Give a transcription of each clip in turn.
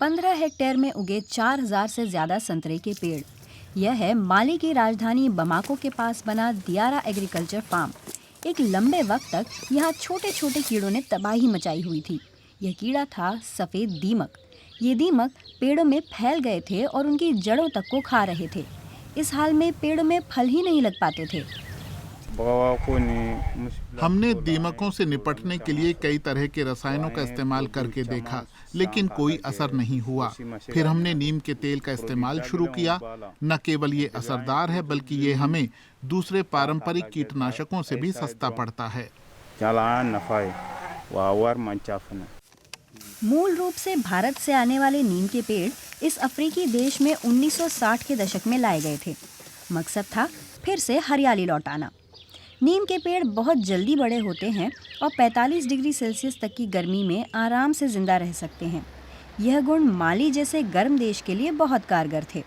15 hectare में उगे 4000 से ज्यादा संतरे के पेड़। यह है माली की राजधानी बमाको के पास बना दियारा एग्रीकल्चर फार्म। एक लंबे वक्त तक यहाँ छोटे छोटे कीड़ों ने तबाही मचाई हुई थी। यह कीड़ा था सफेद दीमक। ये दीमक पेड़ों में फैल गए थे और उनकी जड़ों तक को खा रहे थे। इस हाल में पेड़ों में फल ही नहीं लग पाते थे। हमने दीमकों से निपटने के लिए कई तरह के रसायनों का इस्तेमाल करके देखा, लेकिन कोई असर नहीं हुआ। फिर हमने नीम के तेल का इस्तेमाल शुरू किया। न केवल ये असरदार है, बल्कि ये हमें दूसरे पारंपरिक कीटनाशकों से भी सस्ता पड़ता है। मूल रूप से भारत से आने वाले नीम के पेड़ इस अफ्रीकी देश में 1960 के दशक में लाए गए थे। मकसद था फिर से हरियाली लौटाना। नीम के पेड़ बहुत जल्दी बड़े होते हैं और 45 डिग्री सेल्सियस तक की गर्मी में आराम से जिंदा रह सकते हैं। यह गुण माली जैसे गर्म देश के लिए बहुत कारगर थे।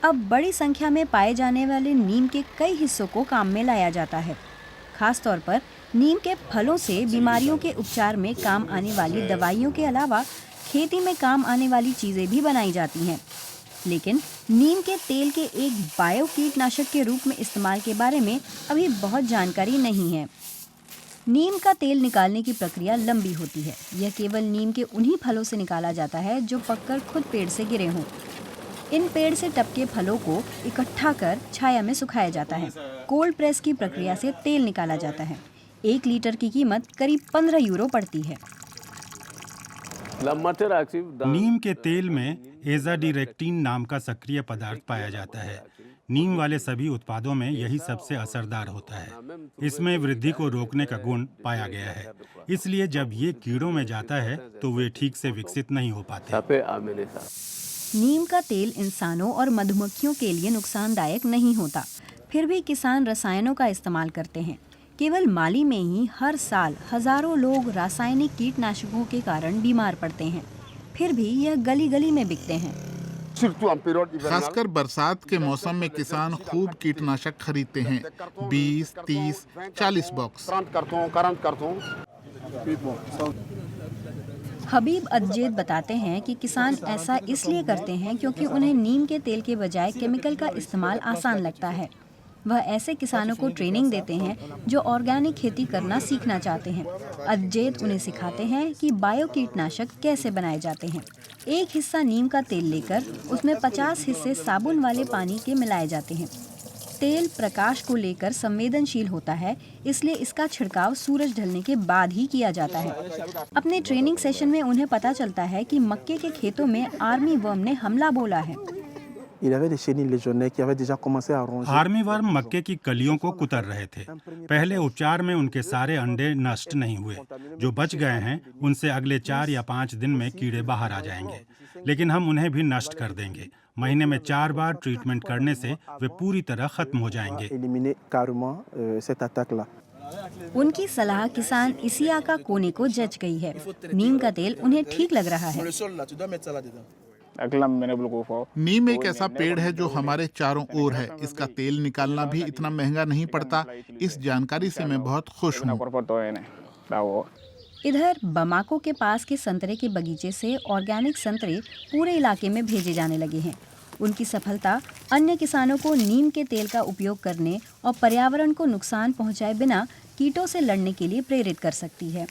अब बड़ी संख्या में पाए जाने वाले नीम के कई हिस्सों को काम में लाया जाता है। खास तौर पर नीम के फलों से बीमारियों के उपचार में काम आने वाली दवाइयों के अलावा खेती में काम आने वाली चीज़ें भी बनाई जाती हैं। लेकिन नीम के तेल के एक बायो कीटनाशक के रूप में इस्तेमाल के बारे में अभी बहुत जानकारी नहीं है। नीम का तेल निकालने की प्रक्रिया लंबी होती है। यह केवल नीम के उन्हीं फलों से निकाला जाता है जो पककर खुद पेड़ से गिरे हों। इन पेड़ से टपके फलों को इकट्ठा कर छाया में सुखाया जाता है। कोल्ड प्रेस की प्रक्रिया से तेल निकाला जाता है। 1 लीटर की कीमत करीब 15 यूरो पड़ती है। नीम के तेल में एजाडिरेक्टिन नाम का सक्रिय पदार्थ पाया जाता है। नीम वाले सभी उत्पादों में यही सबसे असरदार होता है। इसमें वृद्धि को रोकने का गुण पाया गया है। इसलिए जब ये कीड़ों में जाता है तो वे ठीक से विकसित नहीं हो पाते। नीम का तेल इंसानों और मधुमक्खियों के लिए नुकसानदायक नहीं होता। फिर भी किसान रसायनों का इस्तेमाल करते हैं। केवल माली में ही हर साल हजारों लोग रासायनिक कीटनाशकों के कारण बीमार पड़ते हैं। फिर भी यह गली गली में बिकते हैं। खासकर बरसात के मौसम में किसान खूब कीटनाशक खरीदते हैं। 20, 30, 40 बॉक्स। हबीब अदजेद बताते हैं कि किसान ऐसा इसलिए करते हैं क्योंकि उन्हें नीम के तेल के बजाय केमिकल का इस्तेमाल आसान लगता है। वह ऐसे किसानों को ट्रेनिंग देते हैं जो ऑर्गेनिक खेती करना सीखना चाहते हैं। अदजेद उन्हें सिखाते हैं कि बायो कीटनाशक कैसे बनाए जाते हैं। एक हिस्सा नीम का तेल लेकर उसमें 50 हिस्से साबुन वाले पानी के मिलाए जाते हैं। तेल प्रकाश को लेकर संवेदनशील होता है, इसलिए इसका छिड़काव सूरज ढलने के बाद ही किया जाता है। अपने ट्रेनिंग सेशन में उन्हें पता चलता है कि मक्के के खेतों में आर्मी वर्म ने हमला बोला है। आर्मी वर्म मक्के की कलियों को कुतर रहे थे। पहले उपचार में उनके सारे अंडे नष्ट नहीं हुए। जो बच गए हैं उनसे अगले 4 या 5 दिन में कीड़े बाहर आ जाएंगे, लेकिन हम उन्हें भी नष्ट कर देंगे। महीने में 4 बार ट्रीटमेंट करने से वे पूरी तरह खत्म हो जाएंगे। उनकी सलाह किसान इसियाका कोने को जच गई है। नीम का तेल उन्हें ठीक लग रहा है। नीम एक ऐसा पेड़ है जो हमारे चारों ओर है। इसका तेल निकालना भी इतना महंगा नहीं पड़ता। इस जानकारी से मैं बहुत खुश हूँ। इधर बमाको के पास के संतरे के बगीचे से ऑर्गेनिक संतरे पूरे इलाके में भेजे जाने लगे हैं। उनकी सफलता अन्य किसानों को नीम के तेल का उपयोग करने और पर्यावरण को नुकसान पहुंचाए बिना कीटों से लड़ने के लिए प्रेरित कर सकती है।